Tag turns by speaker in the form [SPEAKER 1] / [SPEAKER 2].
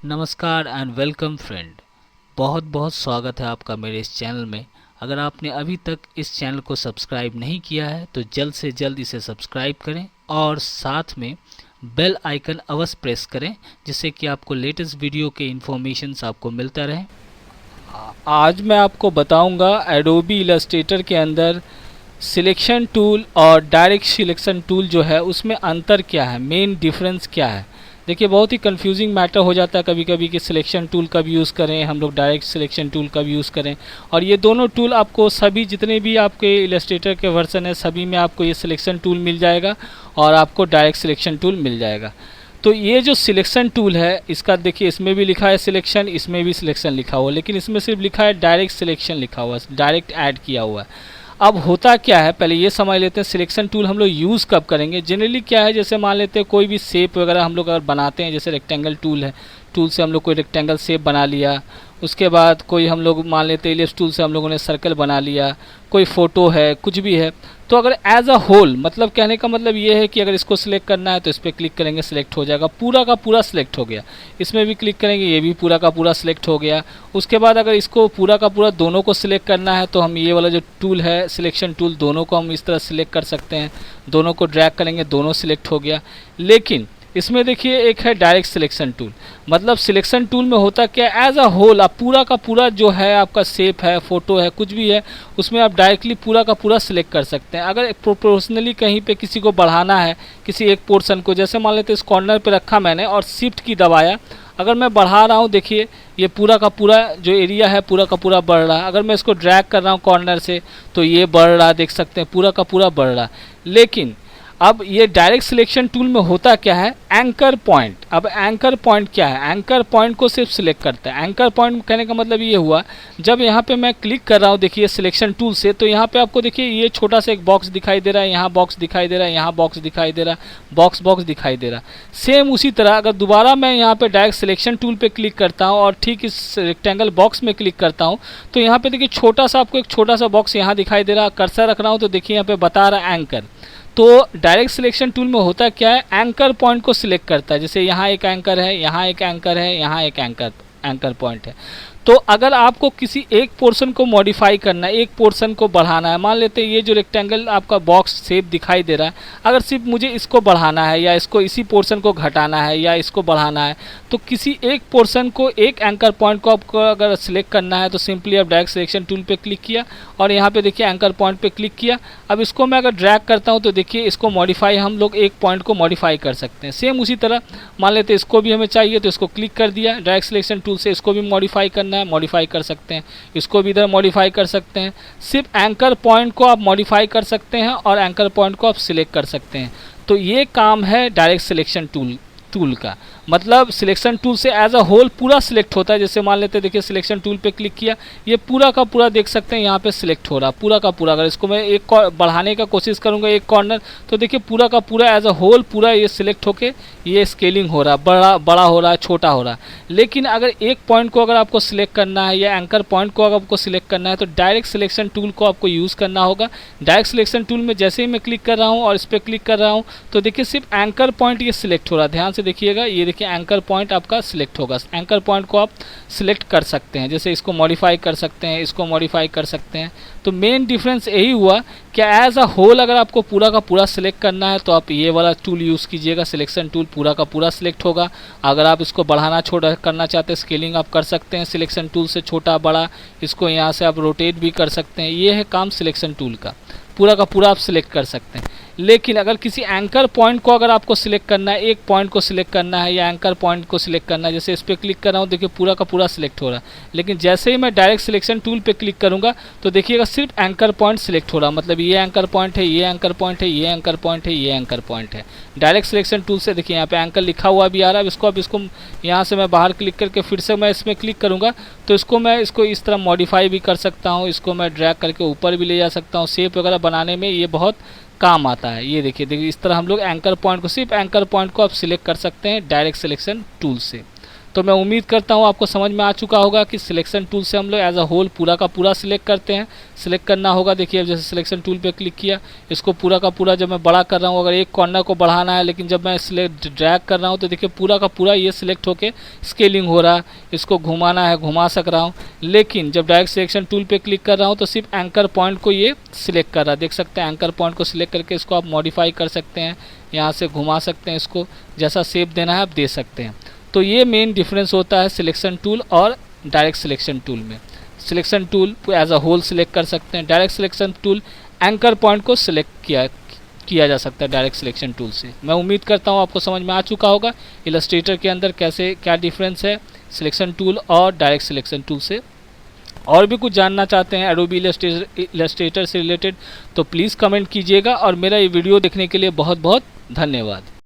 [SPEAKER 1] नमस्कार and welcome friend. बहुत बहुत स्वागत है आपका मेरे इस चैनल में। अगर आपने अभी तक इस चैनल को सब्सक्राइब नहीं किया है तो जल्द से जल्द इसे सब्सक्राइब करें और साथ में बेल आइकन अवश्य प्रेस करें, जिससे कि आपको लेटेस्ट वीडियो के इन्फॉर्मेशंस आपको मिलता रहे। आज मैं आपको बताऊंगा एडोबी इलस्ट्रेटर के अंदर सिलेक्शन टूल और डायरेक्ट सिलेक्शन टूल जो है उसमें अंतर क्या है, मेन डिफरेंस क्या है। देखिए, बहुत ही कंफ्यूजिंग मैटर हो जाता है कभी कभी कि सिलेक्शन टूल कब यूज़ करें, हम लोग डायरेक्ट सिलेक्शन टूल कब यूज़ करें। और ये दोनों टूल आपको सभी जितने भी आपके इलस्ट्रेटर के वर्जन है सभी में आपको ये सिलेक्शन टूल मिल जाएगा और आपको डायरेक्ट सिलेक्शन टूल मिल जाएगा। तो ये जो सिलेक्शन टूल है इसका देखिए, इसमें भी लिखा है सिलेक्शन, इसमें भी सिलेक्शन लिखा हुआ है, लेकिन इसमें सिर्फ लिखा है डायरेक्ट सिलेक्शन लिखा हुआ है, डायरेक्ट ऐड किया हुआ है। अब होता क्या है, पहले ये समझ लेते हैं सिलेक्शन टूल हम लोग यूज़ कब करेंगे। जनरली क्या है, जैसे मान लेते हैं कोई भी शेप वगैरह हम लोग अगर बनाते हैं, जैसे रेक्टेंगल टूल है, टूल से हम लोग कोई रेक्टेंगल शेप बना लिया, उसके बाद कोई हम लोग मान लेते हैं इलिप्स टूल से हम लोगों ने सर्कल बना लिया, कोई फ़ोटो है, कुछ भी है। तो अगर एज अ होल, मतलब कहने का मतलब ये है कि अगर इसको सिलेक्ट करना है तो इस पर क्लिक करेंगे, सिलेक्ट हो जाएगा, पूरा का पूरा सिलेक्ट हो गया। इसमें भी क्लिक करेंगे, ये भी पूरा का पूरा सिलेक्ट हो गया। उसके बाद अगर इसको पूरा का पूरा दोनों को सिलेक्ट करना है तो हम ये वाला जो टूल है सिलेक्शन टूल, दोनों को हम इस तरह सिलेक्ट कर सकते हैं, दोनों को ड्रैग करेंगे, दोनों सिलेक्ट हो गया। लेकिन इसमें देखिए एक है डायरेक्ट सिलेक्शन टूल। मतलब सिलेक्शन टूल में होता क्या है, एज अ होल आप पूरा का पूरा जो है आपका शेप है, फोटो है, कुछ भी है, उसमें आप डायरेक्टली पूरा का पूरा सिलेक्ट कर सकते हैं। अगर प्रोपोर्शनली कहीं पे किसी को बढ़ाना है, किसी एक पोर्शन को, जैसे मान लेते इस कॉर्नर पे रखा मैंने और शिफ्ट की दबाया, अगर मैं बढ़ा रहा हूँ, देखिए ये पूरा का पूरा जो एरिया है पूरा का पूरा बढ़ रहा है। अगर मैं इसको ड्रैग कर रहा हूँ कॉर्नर से तो ये बढ़ रहा है, देख सकते हैं पूरा का पूरा बढ़ रहा है। लेकिन अब ये डायरेक्ट सिलेक्शन टूल में होता क्या है, एंकर पॉइंट। अब एंकर पॉइंट क्या है, एंकर पॉइंट को सिर्फ सिलेक्ट करता है। एंकर पॉइंट कहने का मतलब ये हुआ, जब यहाँ पे मैं क्लिक कर रहा हूँ देखिए सिलेक्शन टूल से, तो यहाँ पे आपको देखिए ये छोटा सा एक बॉक्स दिखाई दे रहा है, यहाँ बॉक्स दिखाई दे रहा है, यहाँ बॉक्स दिखाई दे रहा है, बॉक्स दिखाई दे रहा है। सेम उसी तरह अगर दोबारा मैं यहाँ पे डायरेक्ट सिलेक्शन टूल पे क्लिक करता हूँ और ठीक इस रेक्टेंगल बॉक्स में क्लिक करता हूँ तो यहाँ पे देखिए छोटा सा आपको एक छोटा सा बॉक्स यहाँ दिखाई दे रहा है। कर्सर रख रहा हूँ तो देखिए यहाँ पे बता रहा है एंकर। तो डायरेक्ट सिलेक्शन टूल में होता क्या है, एंकर पॉइंट को सिलेक्ट करता है। जैसे यहाँ एक एंकर है, यहाँ एक एंकर है, यहाँ एक एंकर पॉइंट है। तो अगर आपको किसी एक पोर्शन को मॉडिफाई करना है, एक पोर्शन को बढ़ाना है, मान लेते हैं ये जो रेक्टेंगल आपका बॉक्स शेप दिखाई दे रहा है, अगर सिर्फ मुझे इसको बढ़ाना है या इसको इसी पोर्शन को घटाना है या इसको बढ़ाना है, तो किसी एक पोर्शन को, एक एंकर पॉइंट को आपको अगर सिलेक्ट करना है तो सिंपली आप डायरेक्ट सिलेक्शन टूल पे क्लिक किया और यहाँ पे देखिए एंकर पॉइंट पे क्लिक किया। अब इसको मैं अगर ड्रैग करता हूँ तो देखिए इसको मॉडिफाई, हम लोग एक पॉइंट को मॉडिफाई कर सकते हैं। सेम उसी तरह मान लेते हैं इसको भी हमें चाहिए तो इसको क्लिक कर दिया डायरेक्ट सिलेक्शन टूल से, इसको भी मॉडिफाई करना है, मॉडिफाई कर सकते हैं, इसको भी इधर मॉडिफाई कर सकते हैं। सिर्फ एंकर पॉइंट को आप मॉडिफाई कर सकते हैं और एंकर पॉइंट को आप सिलेक्ट कर सकते हैं। तो ये काम है डायरेक्ट सिलेक्शन टूल का। मतलब सिलेक्शन टूल से एज अ होल पूरा सिलेक्ट होता है। जैसे मान लेते हैं देखिए सिलेक्शन टूल पे क्लिक किया, ये पूरा का पूरा देख सकते हैं यहाँ पे सिलेक्ट हो रहा पूरा का पूरा। अगर इसको मैं एक बढ़ाने का कोशिश करूँगा एक कॉर्नर तो देखिए पूरा का पूरा एज अ होल पूरा ये सिलेक्ट होके ये स्केलिंग हो रहा, बड़ा हो रहा है, छोटा हो रहा है। लेकिन अगर एक पॉइंट को अगर आपको सिलेक्ट करना है या एंकर पॉइंट को अगर आपको सिलेक्ट करना है तो डायरेक्ट सिलेक्शन टूल को आपको यूज़ करना होगा। डायरेक्ट सिलेक्शन टूल में जैसे ही मैं क्लिक कर रहा हूँ और इस पर क्लिक कर रहा हूँ तो देखिए सिर्फ एंकर पॉइंट ये सिलेक्ट हो रहा है। ध्यान से देखिएगा, ये देखिए एंकर पॉइंट आपका सिलेक्ट होगा। एंकर पॉइंट को आप सिलेक्ट कर सकते हैं, जैसे इसको मॉडिफाई कर सकते हैं, इसको मॉडिफाई कर सकते हैं। तो मेन डिफरेंस यही हुआ कि एज अ होल अगर आपको पूरा का पूरा सिलेक्ट करना है तो आप ये वाला टूल यूज़ कीजिएगा, सिलेक्शन टूल पूरा का पूरा सिलेक्ट होगा। अगर आप इसको बढ़ाना छोटा करना चाहते हैं, स्केलिंग आप कर सकते हैं सिलेक्शन टूल से, छोटा बड़ा, इसको यहाँ से आप रोटेट भी कर सकते हैं। ये है काम सिलेक्शन टूल का, पूरा का पूरा आप सिलेक्ट कर सकते हैं। लेकिन अगर किसी एंकर पॉइंट को अगर आपको सिलेक्ट करना है, एक पॉइंट को सिलेक्ट करना है या एंकर पॉइंट को सिलेक्ट करना है, जैसे इस पर क्लिक कर रहा हूँ देखिए पूरा का पूरा सिलेक्ट हो रहा है। लेकिन जैसे ही मैं डायरेक्ट सिलेक्शन टूल पे क्लिक करूँगा तो देखिएगा सिर्फ एंकर पॉइंट सिलेक्ट हो रहा, मतलब ये एंकर पॉइंट है, ये एंकर पॉइंट है, ये एंकर पॉइंट है, ये एंकर पॉइंट है। डायरेक्ट सिलेक्शन टूल से देखिए यहाँ पे एंकर लिखा हुआ भी आ रहा है। इसको यहाँ से मैं बाहर क्लिक करके फिर से मैं इसमें क्लिक करूँगा तो इसको इस तरह मॉडिफाई भी कर सकता हूँ, इसको मैं ड्रैग करके ऊपर भी ले जा सकता हूँ। शेप वगैरह बनाने में ये बहुत काम आता है। ये देखिए इस तरह हम लोग एंकर पॉइंट को, सिर्फ एंकर पॉइंट को आप सिलेक्ट कर सकते हैं डायरेक्ट सिलेक्शन टूल से। तो मैं उम्मीद करता हूँ आपको समझ में आ चुका होगा कि सिलेक्शन टूल से हम लोग एज अ होल पूरा का पूरा सिलेक्ट करते हैं। सिलेक्ट करना होगा, देखिए अब जैसे सिलेक्शन टूल पे क्लिक किया, इसको पूरा का पूरा जब मैं बड़ा कर रहा हूँ, अगर एक कॉर्नर को बढ़ाना है, लेकिन जब मैं सिलेक्ट ड्रैग कर रहा हूँ तो देखिए पूरा का पूरा ये सिलेक्ट होके स्केलिंग हो रहा है। इसको घुमाना है, घुमा सक रहा हूँ, लेकिन जब डायरेक्ट सिलेक्शन टूल पे क्लिक कर रहा हूँ तो सिर्फ एंकर पॉइंट को ये सिलेक्ट कर रहा है। देख सकते हैं एंकर पॉइंट को सिलेक्ट करके इसको आप मॉडिफाई कर सकते हैं, यहाँ से घुमा सकते हैं, इसको जैसा शेप देना है आप दे सकते हैं। तो ये मेन डिफरेंस होता है सिलेक्शन टूल और डायरेक्ट सिलेक्शन टूल में। Selection tool as a whole select कर सकते हैं, direct selection tool anchor point को सिलेक्ट किया जा सकता है डायरेक्ट सिलेक्शन टूल से। मैं उम्मीद करता हूँ आपको समझ में आ चुका होगा इलस्ट्रेटर के अंदर कैसे क्या डिफरेंस है सिलेक्शन टूल और डायरेक्ट सिलेक्शन टूल से। और भी कुछ जानना चाहते हैं एडोबी इलस्ट्रेटर से रिलेटेड तो प्लीज़ कमेंट कीजिएगा, और मेरा ये वीडियो देखने के लिए बहुत बहुत धन्यवाद।